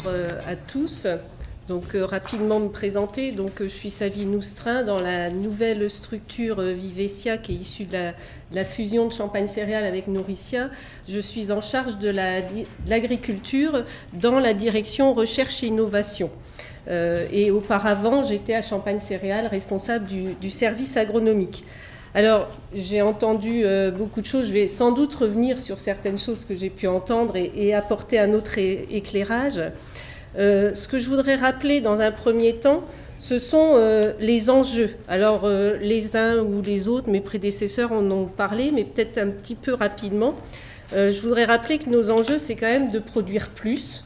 à tous. Donc rapidement me présenter, je suis Savine Oustrin dans la nouvelle structure Vivesia qui est issue de la fusion de Champagne Céréales avec Nourricia. Je suis en charge de l'agriculture dans la direction recherche et innovation. Et auparavant, j'étais à Champagne Céréales responsable du service agronomique. Alors, j'ai entendu beaucoup de choses. Je vais sans doute revenir sur certaines choses que j'ai pu entendre et apporter un autre éclairage. Ce que je voudrais rappeler dans un premier temps, ce sont les enjeux. Alors, les uns ou les autres, mes prédécesseurs en ont parlé, mais peut-être un petit peu rapidement. Je voudrais rappeler que nos enjeux, c'est quand même de produire plus,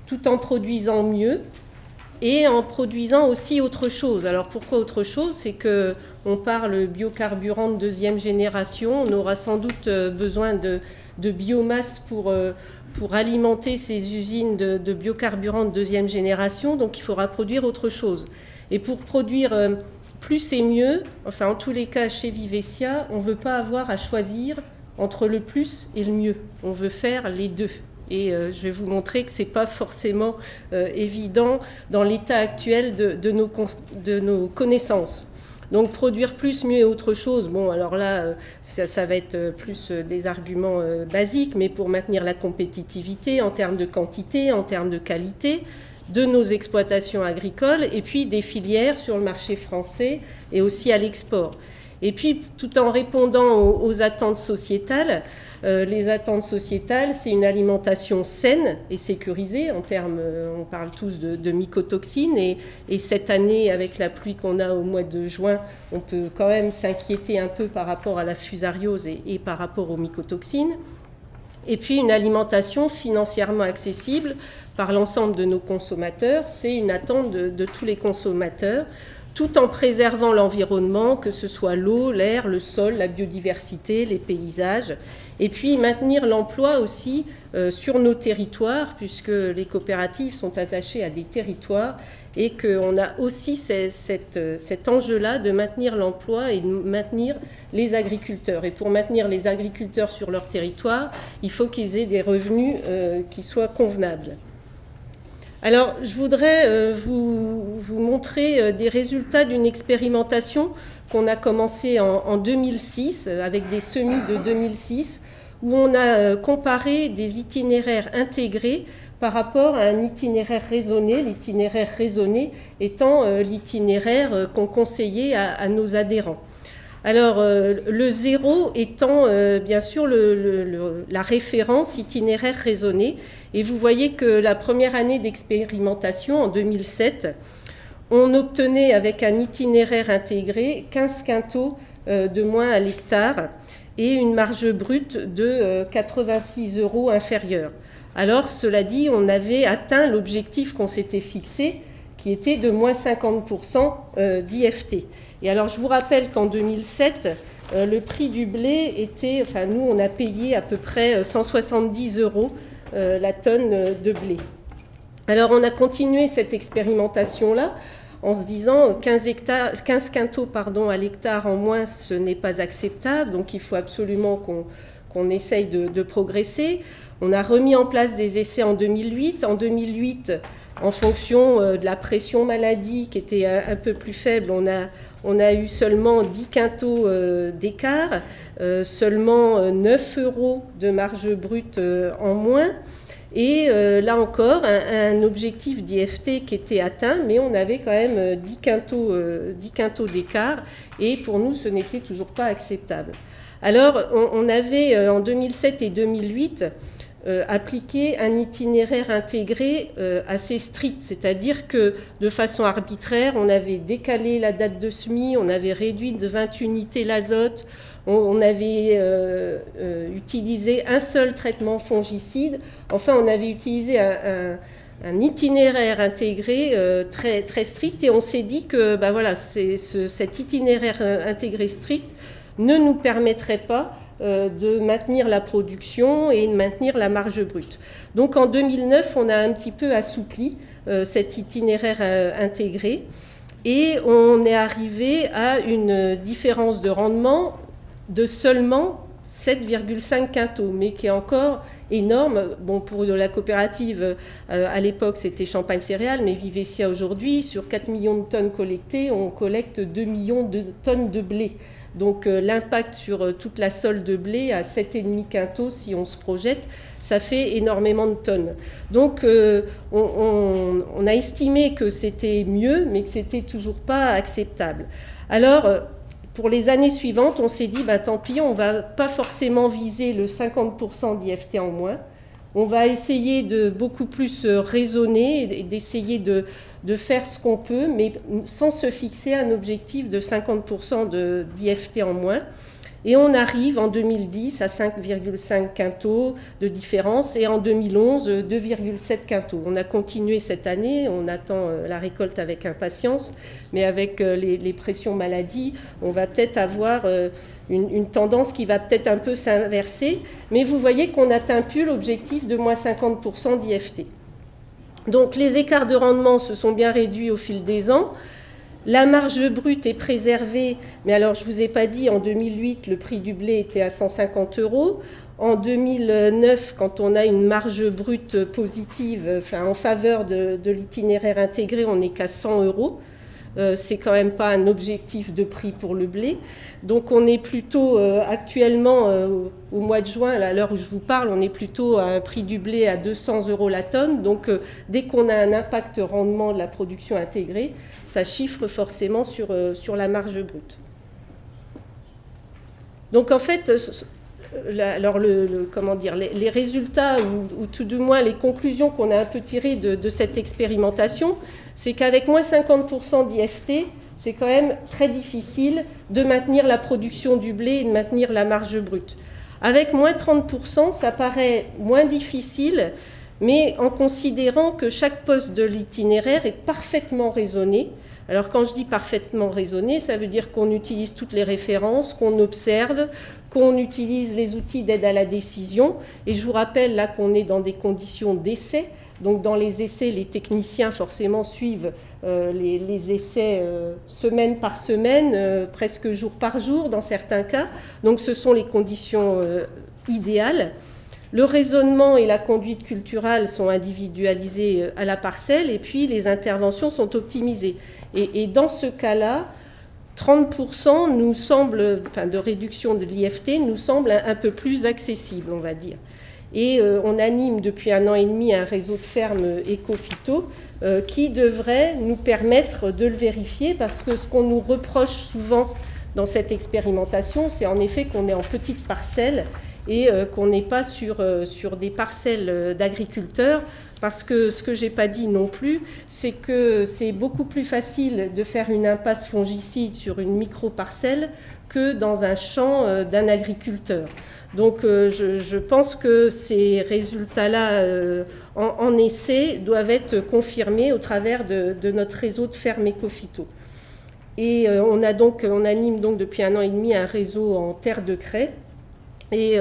tout en produisant mieux, et en produisant aussi autre chose. Alors pourquoi autre chose? C'est qu'on parle biocarburant de deuxième génération, on aura sans doute besoin de biomasse pour alimenter ces usines de biocarburant de deuxième génération, donc il faudra produire autre chose. Et pour produire plus et mieux, enfin en tous les cas chez Vivesia, on ne veut pas avoir à choisir entre le plus et le mieux, on veut faire les deux. Et je vais vous montrer que ce n'est pas forcément évident dans l'état actuel de nos connaissances. Donc produire plus, mieux et autre chose, bon alors là ça va être plus des arguments basiques, mais pour maintenir la compétitivité en termes de quantité, en termes de qualité de nos exploitations agricoles et puis des filières sur le marché français et aussi à l'export. Et puis, tout en répondant aux attentes sociétales, les attentes sociétales, c'est une alimentation saine et sécurisée en termes, on parle tous de mycotoxines, et cette année, avec la pluie qu'on a au mois de juin, on peut quand même s'inquiéter un peu par rapport à la fusariose et par rapport aux mycotoxines. Et puis, une alimentation financièrement accessible par l'ensemble de nos consommateurs, c'est une attente de tous les consommateurs, tout en préservant l'environnement, que ce soit l'eau, l'air, le sol, la biodiversité, les paysages, et puis maintenir l'emploi aussi sur nos territoires, puisque les coopératives sont attachées à des territoires, et qu'on a aussi cet enjeu-là de maintenir l'emploi et de maintenir les agriculteurs. Et pour maintenir les agriculteurs sur leur territoire, il faut qu'ils aient des revenus qui soient convenables. Alors, je voudrais vous montrer des résultats d'une expérimentation qu'on a commencée en 2006, avec des semis de 2006, où on a comparé des itinéraires intégrés par rapport à un itinéraire raisonné, l'itinéraire raisonné étant l'itinéraire qu'on conseillait à nos adhérents. Alors, le 0 étant bien sûr la référence itinéraire raisonné. Et vous voyez que la première année d'expérimentation, en 2007, on obtenait avec un itinéraire intégré 15 quintaux de moins à l'hectare et une marge brute de 86 € inférieure. Alors, cela dit, on avait atteint l'objectif qu'on s'était fixé, qui était de moins 50% d'IFT. Et alors, je vous rappelle qu'en 2007, le prix du blé était, enfin nous, on a payé à peu près 170 € la tonne de blé. Alors, on a continué cette expérimentation-là en se disant 15 quintaux à l'hectare en moins, ce n'est pas acceptable, donc il faut absolument qu'on essaye de progresser. On a remis en place des essais en 2008. En 2008, en fonction de la pression maladie qui était un peu plus faible, on a eu seulement 10 quintaux d'écart, seulement 9 € de marge brute en moins. Et là encore, un objectif d'IFT qui était atteint, mais on avait quand même 10 quintaux d'écart. Et pour nous, ce n'était toujours pas acceptable. Alors, on avait en 2007 et 2008 appliqué un itinéraire intégré assez strict, c'est-à-dire que de façon arbitraire, on avait décalé la date de semis, on avait réduit de 20 unités l'azote, on avait utilisé un seul traitement fongicide, enfin on avait utilisé un itinéraire intégré très, très strict, et on s'est dit que voilà, cet itinéraire intégré strict ne nous permettrait pas de maintenir la production et de maintenir la marge brute. Donc en 2009, on a un petit peu assoupli cet itinéraire intégré et on est arrivé à une différence de rendement de seulement 7,5 quintaux, mais qui est encore énorme. Bon, pour la coopérative, à l'époque, c'était Champagne Céréales, mais Vivessia aujourd'hui, sur 4 millions de tonnes collectées, on collecte 2 millions de tonnes de blé. Donc l'impact sur toute la sole de blé à 7,5 quintaux, si on se projette, ça fait énormément de tonnes. Donc on a estimé que c'était mieux, mais que c'était toujours pas acceptable. Alors, pour les années suivantes, on s'est dit, tant pis, on ne va pas forcément viser le 50% d'IFT en moins. On va essayer de beaucoup plus raisonner et d'essayer de faire ce qu'on peut, mais sans se fixer un objectif de 50% d'IFT en moins. Et on arrive en 2010 à 5,5 quintaux de différence et en 2011, 2,7 quintaux. On a continué cette année, on attend la récolte avec impatience, mais avec les pressions maladies, on va peut-être avoir une tendance qui va peut-être un peu s'inverser. Mais vous voyez qu'on n'atteint plus l'objectif de moins 50% d'IFT. Donc les écarts de rendement se sont bien réduits au fil des ans. La marge brute est préservée, mais alors je ne vous ai pas dit, en 2008, le prix du blé était à 150 €. En 2009, quand on a une marge brute positive, en faveur de l'itinéraire intégré, on n'est qu'à 100 €. C'est quand même pas un objectif de prix pour le blé. Donc on est plutôt actuellement, au mois de juin, à l'heure où je vous parle, on est plutôt à un prix du blé à 200 € la tonne. Donc dès qu'on a un impact rendement de la production intégrée, ça chiffre forcément sur la marge brute. Donc en fait, alors comment dire, les résultats ou tout du moins les conclusions qu'on a un peu tirées de cette expérimentation, c'est qu'avec moins 50% d'IFT, c'est quand même très difficile de maintenir la production du blé et de maintenir la marge brute. Avec moins 30%, ça paraît moins difficile, mais en considérant que chaque poste de l'itinéraire est parfaitement raisonné. Alors quand je dis parfaitement raisonné, ça veut dire qu'on utilise toutes les références, qu'on observe, qu'on utilise les outils d'aide à la décision. Et je vous rappelle là qu'on est dans des conditions d'essai. Donc dans les essais, les techniciens forcément suivent les essais semaine par semaine, presque jour par jour dans certains cas. Donc ce sont les conditions idéales. Le raisonnement et la conduite culturelle sont individualisés à la parcelle et puis les interventions sont optimisées. Et dans ce cas-là, 30% nous semble, de réduction de l'IFT nous semble un peu plus accessible, on va dire. Et on anime depuis 1 an et demi un réseau de fermes éco-phyto qui devrait nous permettre de le vérifier parce que ce qu'on nous reproche souvent dans cette expérimentation, c'est en effet qu'on est en petites parcelles et qu'on n'est pas sur des parcelles d'agriculteurs, parce que ce que je n'ai pas dit non plus, c'est que c'est beaucoup plus facile de faire une impasse fongicide sur une micro-parcelle que dans un champ d'un agriculteur. Donc je pense que ces résultats-là en essai doivent être confirmés au travers de notre réseau de fermes éco-phyto. Et on anime donc depuis 1 an et demi un réseau en terre de craie. Et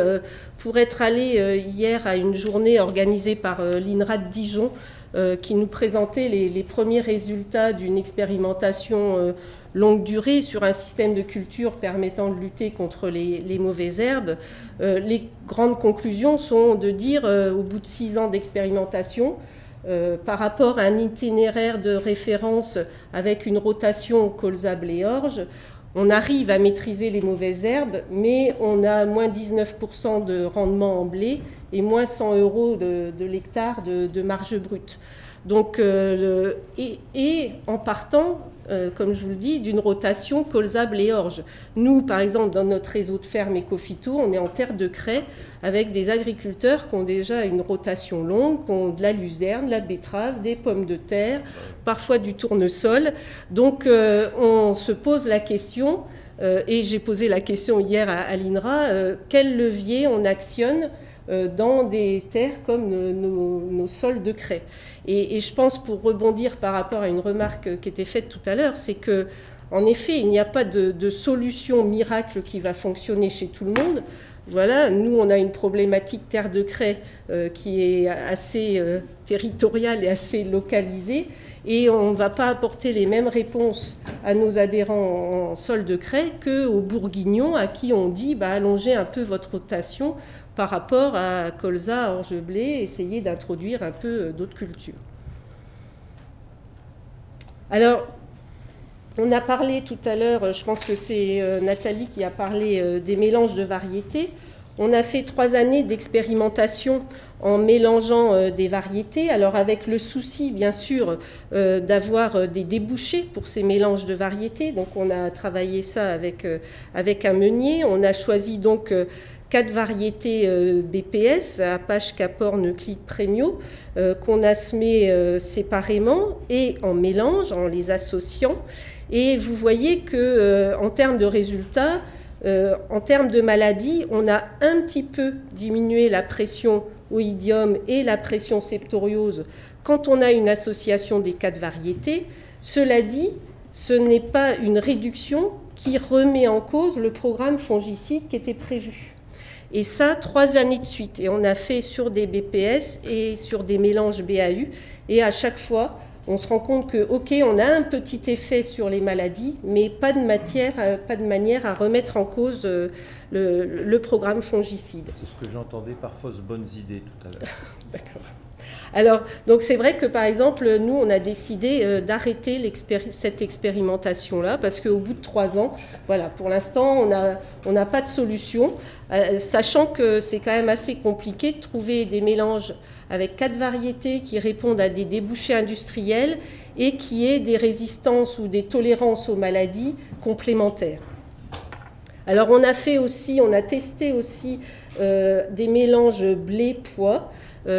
pour être allé hier à une journée organisée par l'INRA de Dijon, qui nous présentait les premiers résultats d'une expérimentation longue durée sur un système de culture permettant de lutter contre les mauvaises herbes, les grandes conclusions sont de dire, au bout de 6 ans d'expérimentation, par rapport à un itinéraire de référence avec une rotation colza blé orge, on arrive à maîtriser les mauvaises herbes, mais on a moins 19% de rendement en blé et moins 100 € de l'hectare de marge brute. Donc, et en partant, comme je vous le dis, d'une rotation colza blé orge. Nous, par exemple, dans notre réseau de fermes éco-phyto, on est en terre de craie avec des agriculteurs qui ont déjà une rotation longue, qui ont de la luzerne, de la betterave, des pommes de terre, parfois du tournesol. Donc, on se pose la question, et j'ai posé la question hier à l'INRA, quel levier on actionne dans des terres comme nos sols de craie. Et je pense, pour rebondir par rapport à une remarque qui était faite tout à l'heure, c'est que En effet, il n'y a pas de solution miracle qui va fonctionner chez tout le monde. Voilà, nous, on a une problématique terre de craie qui est assez territoriale et assez localisée. Et on ne va pas apporter les mêmes réponses à nos adhérents en sol de craie qu'aux Bourguignons à qui on dit allongez un peu votre rotation par rapport à colza, orge-blé, essayez d'introduire un peu d'autres cultures. Alors, on a parlé tout à l'heure, je pense que c'est Nathalie qui a parlé des mélanges de variétés. On a fait 3 années d'expérimentation en mélangeant des variétés, alors avec le souci, bien sûr, d'avoir des débouchés pour ces mélanges de variétés. Donc, on a travaillé ça avec un meunier. On a choisi donc 4 variétés BPS, Apache, Caporne, Euclide, Premio, qu'on a semées séparément et en mélange, en les associant. Et vous voyez qu'en termes de résultats, en termes de maladies, on a un petit peu diminué la pression oïdium et la pression septoriose quand on a une association des 4 variétés. Cela dit, ce n'est pas une réduction qui remet en cause le programme fongicide qui était prévu. Et ça, 3 années de suite. Et on a fait sur des BPS et sur des mélanges BAU. Et à chaque fois, on se rend compte que, OK, on a un petit effet sur les maladies, mais pas de manière à remettre en cause le programme fongicide. C'est ce que j'entendais par fausses bonnes idées tout à l'heure. D'accord. Alors, donc c'est vrai que par exemple, nous, on a décidé d'arrêter cette expérimentation-là parce qu'au bout de 3 ans, voilà, pour l'instant, on n'a pas de solution, sachant que c'est quand même assez compliqué de trouver des mélanges avec 4 variétés qui répondent à des débouchés industriels et qui aient des résistances ou des tolérances aux maladies complémentaires. Alors, on a testé aussi des mélanges blé-pois,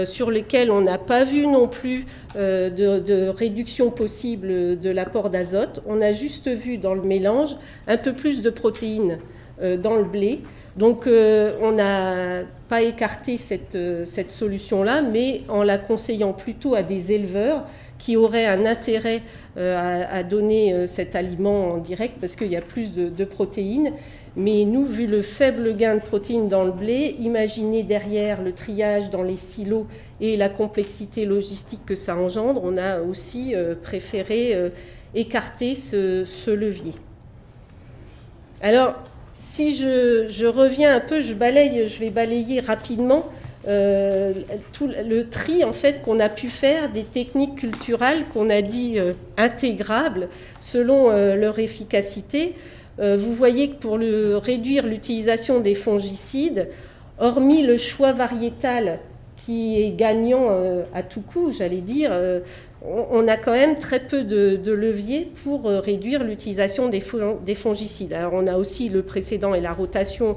sur lesquels on n'a pas vu non plus de réduction possible de l'apport d'azote. On a juste vu dans le mélange un peu plus de protéines dans le blé. Donc on n'a pas écarté cette solution-là, mais en la conseillant plutôt à des éleveurs qui auraient un intérêt à donner cet aliment en direct parce qu'il y a plus de protéines. Mais nous, vu le faible gain de protéines dans le blé, imaginez derrière le triage dans les silos et la complexité logistique que ça engendre, on a aussi préféré écarter ce levier. Alors, si je reviens un peu, je vais balayer rapidement tout le tri en fait qu'on a pu faire des techniques culturales qu'on a dit intégrables selon leur efficacité. Vous voyez que pour réduire l'utilisation des fongicides, hormis le choix variétal qui est gagnant à tout coup, j'allais dire, on a quand même très peu de leviers pour réduire l'utilisation des fongicides. Alors on a aussi le précédent et la rotation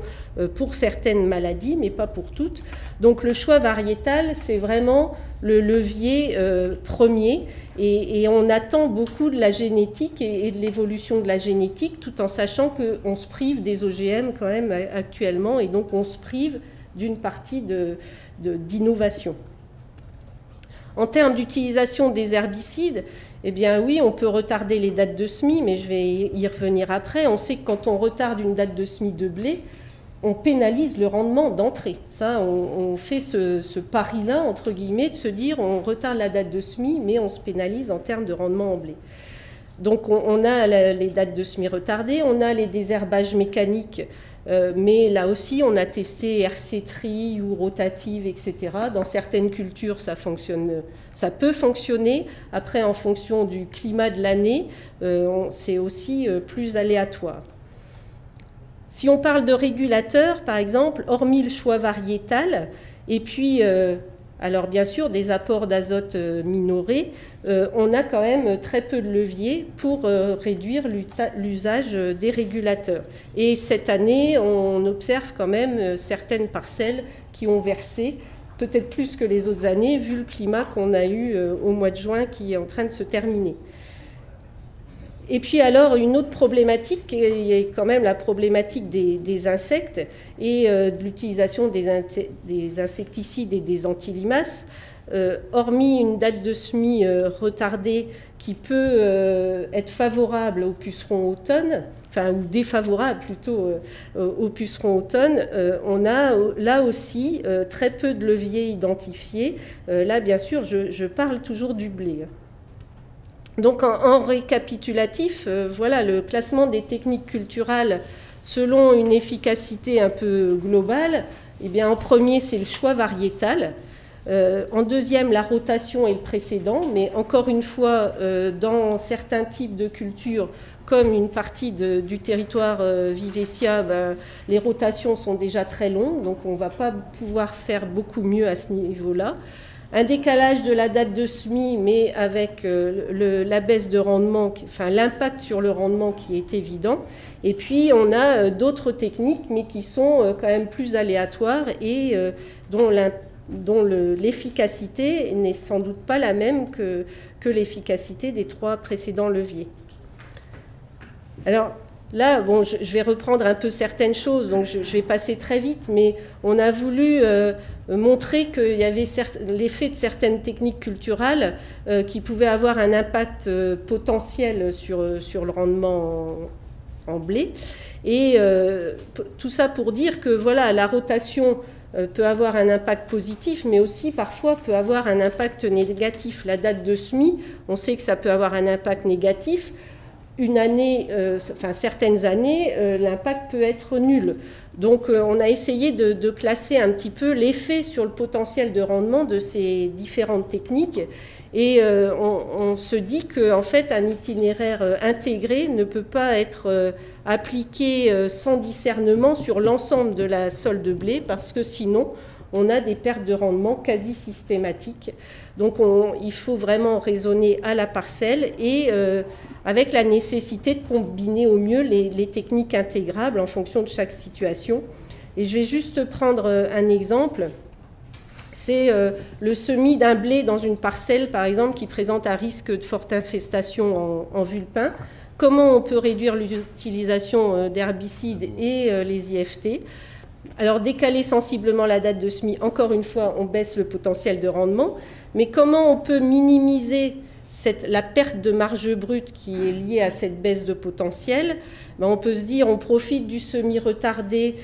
pour certaines maladies, mais pas pour toutes. Donc le choix variétal, c'est vraiment le levier premier. Et on attend beaucoup de la génétique et de l'évolution de la génétique, tout en sachant qu'on se prive des OGM quand même actuellement, et donc on se prive d'une partie d'innovation. En termes d'utilisation des herbicides, eh bien oui, on peut retarder les dates de semis, mais je vais y revenir après. On sait que quand on retarde une date de semis de blé, on pénalise le rendement d'entrée. Ça, on fait ce pari-là, entre guillemets, de se dire on retarde la date de semis, mais on se pénalise en termes de rendement en blé. Donc on a les dates de semis retardées, on a les désherbages mécaniques, mais là aussi on a testé RC-tri ou rotative, etc. Dans certaines cultures ça peut fonctionner. Après, en fonction du climat de l'année, c'est aussi plus aléatoire. Si on parle de régulateurs, par exemple, hormis le choix variétal, et puis, alors bien sûr, des apports d'azote minorés, on a quand même très peu de leviers pour réduire l'usage des régulateurs. Et cette année, on observe quand même certaines parcelles qui ont versé, peut-être plus que les autres années, vu le climat qu'on a eu au mois de juin qui est en train de se terminer. Et puis alors, une autre problématique, qui est quand même la problématique des insectes et de l'utilisation des insecticides et des antilimaces. hormis une date de semis retardée qui peut être favorable aux pucerons automne, enfin ou défavorable plutôt aux pucerons automne, on a là aussi très peu de leviers identifiés. Là, bien sûr, je parle toujours du blé. Donc en récapitulatif, voilà le classement des techniques culturales selon une efficacité un peu globale. Eh bien, en premier, c'est le choix variétal. En deuxième, la rotation et le précédent. Mais encore une fois, dans certains types de cultures, comme une partie du territoire Vivesia, les rotations sont déjà très longues. Donc on ne va pas pouvoir faire beaucoup mieux à ce niveau-là. Un décalage de la date de semis, mais avec la baisse de rendement, enfin l'impact sur le rendement qui est évident. Et puis on a d'autres techniques, mais qui sont quand même plus aléatoires et dont l'efficacité n'est sans doute pas la même que l'efficacité des 3 précédents leviers. Alors là, bon, je vais reprendre un peu certaines choses, donc je vais passer très vite, mais on a voulu montrer qu'il y avait l'effet de certaines techniques culturales qui pouvaient avoir un impact potentiel sur le rendement en blé. Et tout ça pour dire que voilà, la rotation peut avoir un impact positif, mais aussi parfois peut avoir un impact négatif. La date de semis, on sait que ça peut avoir un impact négatif. Une année, enfin certaines années, l'impact peut être nul. Donc on a essayé de classer un petit peu l'effet sur le potentiel de rendement de ces différentes techniques. Et on se dit qu'en fait, un itinéraire intégré ne peut pas être appliqué sans discernement sur l'ensemble de la sole de blé, parce que sinon, on a des pertes de rendement quasi systématiques. Donc il faut vraiment raisonner à la parcelle et avec la nécessité de combiner au mieux les techniques intégrables en fonction de chaque situation. Et je vais juste prendre un exemple. C'est le semis d'un blé dans une parcelle, par exemple, qui présente un risque de forte infestation en vulpin. Comment on peut réduire l'utilisation d'herbicides et les IFT? Alors, décaler sensiblement la date de semis, encore une fois, on baisse le potentiel de rendement. Mais comment on peut minimiser la perte de marge brute qui est liée à cette baisse de potentiel? On peut se dire on profite du semis retardé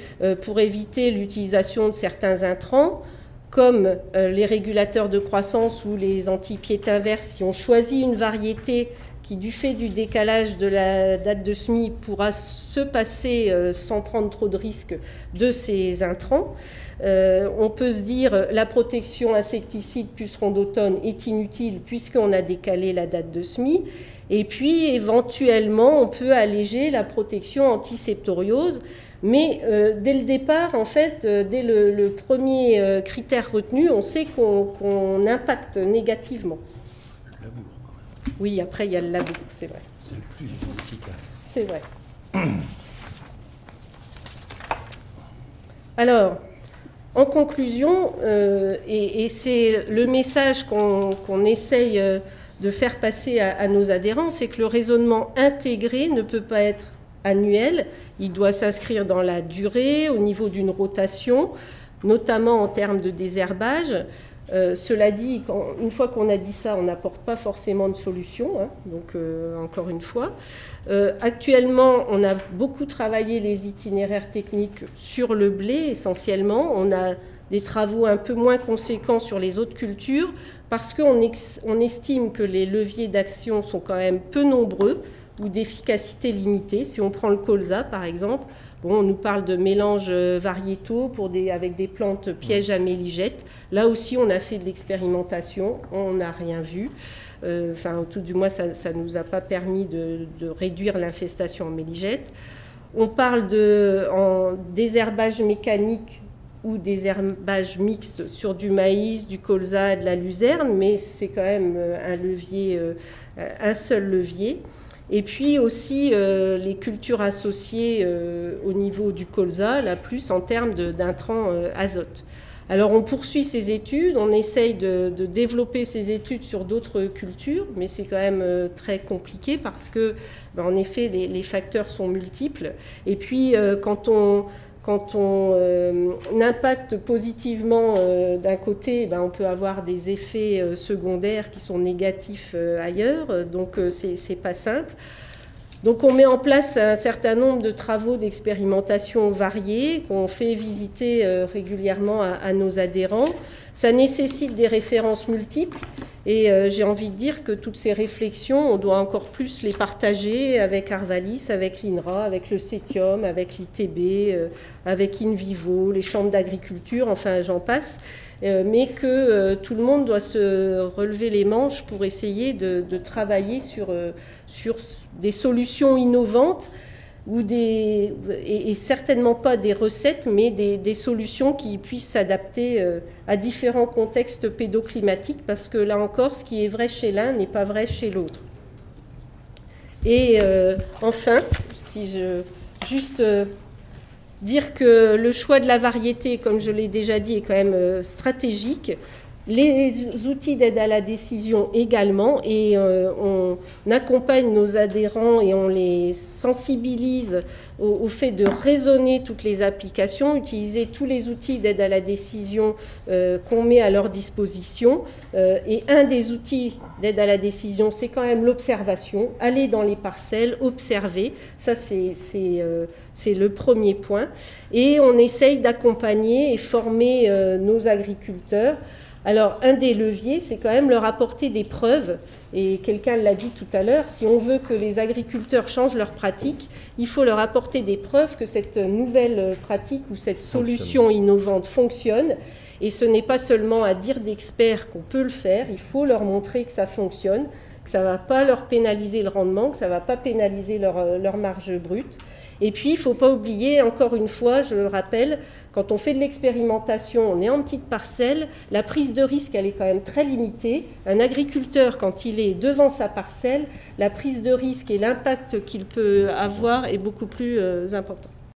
pour éviter l'utilisation de certains intrants, comme les régulateurs de croissance ou les anti-piétins verts. Si on choisit une variété qui, du fait du décalage de la date de semis, pourra se passer sans prendre trop de risques de ces intrants. On peut se dire la protection insecticide puceron d'automne est inutile puisqu'on a décalé la date de semis. Et puis, éventuellement, on peut alléger la protection antiseptoriose. Mais dès le départ, en fait, dès le premier critère retenu, on sait qu'on impacte négativement. Le labour, quand même. Oui, après, il y a le labour, c'est vrai. C'est le plus efficace. C'est vrai. Alors, en conclusion, et c'est le message qu'on essaye de faire passer à nos adhérents, c'est que le raisonnement intégré ne peut pas être annuel, il doit s'inscrire dans la durée, au niveau d'une rotation, notamment en termes de désherbage. Cela dit, une fois qu'on a dit ça, on n'apporte pas forcément de solution, hein, donc encore une fois. Actuellement, on a beaucoup travaillé les itinéraires techniques sur le blé essentiellement. On a des travaux un peu moins conséquents sur les autres cultures parce qu'on estime que les leviers d'action sont quand même peu nombreux ou d'efficacité limitée. Si on prend le colza, par exemple, bon, on nous parle de mélanges variétaux avec des plantes pièges à méligette. Là aussi, on a fait de l'expérimentation, on n'a rien vu. Enfin, tout du moins, ça ne nous a pas permis de réduire l'infestation en méligette. On parle en désherbage mécanique ou désherbage mixte sur du maïs, du colza, de la luzerne, mais c'est quand même un seul levier. Et puis aussi les cultures associées au niveau du colza, là plus en termes d'intrants azote. Alors on poursuit ces études, on essaye de développer ces études sur d'autres cultures, mais c'est quand même très compliqué parce que, en effet, les facteurs sont multiples. Et puis quand on quand on impacte positivement d'un côté, on peut avoir des effets secondaires qui sont négatifs ailleurs, donc c'est pas simple. Donc on met en place un certain nombre de travaux d'expérimentation variés qu'on fait visiter régulièrement à nos adhérents. Ça nécessite des références multiples et j'ai envie de dire que toutes ces réflexions, on doit encore plus les partager avec Arvalis, avec l'INRA, avec le CETIUM, avec l'ITB, avec InVivo, les chambres d'agriculture, enfin j'en passe. Mais que tout le monde doit se relever les manches pour essayer de travailler sur des solutions innovantes et certainement pas des recettes, mais des solutions qui puissent s'adapter à différents contextes pédoclimatiques, parce que là encore, ce qui est vrai chez l'un n'est pas vrai chez l'autre. Et enfin, si je juste dire que le choix de la variété, comme je l'ai déjà dit, est quand même stratégique. Les outils d'aide à la décision également, et on accompagne nos adhérents et on les sensibilise au fait de raisonner toutes les applications, utiliser tous les outils d'aide à la décision qu'on met à leur disposition. Et un des outils d'aide à la décision, c'est quand même l'observation, aller dans les parcelles, observer, ça c'est le premier point. Et on essaye d'accompagner et former nos agriculteurs. Alors, un des leviers, c'est quand même leur apporter des preuves. Et quelqu'un l'a dit tout à l'heure, si on veut que les agriculteurs changent leurs pratiques, il faut leur apporter des preuves que cette nouvelle pratique ou cette solution innovante fonctionne. Et ce n'est pas seulement à dire d'experts qu'on peut le faire, il faut leur montrer que ça fonctionne, que ça ne va pas leur pénaliser le rendement, que ça ne va pas pénaliser leur marge brute. Et puis, il ne faut pas oublier, encore une fois, je le rappelle, quand on fait de l'expérimentation, on est en petite parcelle, la prise de risque, elle est quand même très limitée. Un agriculteur, quand il est devant sa parcelle, la prise de risque et l'impact qu'il peut avoir est beaucoup plus important.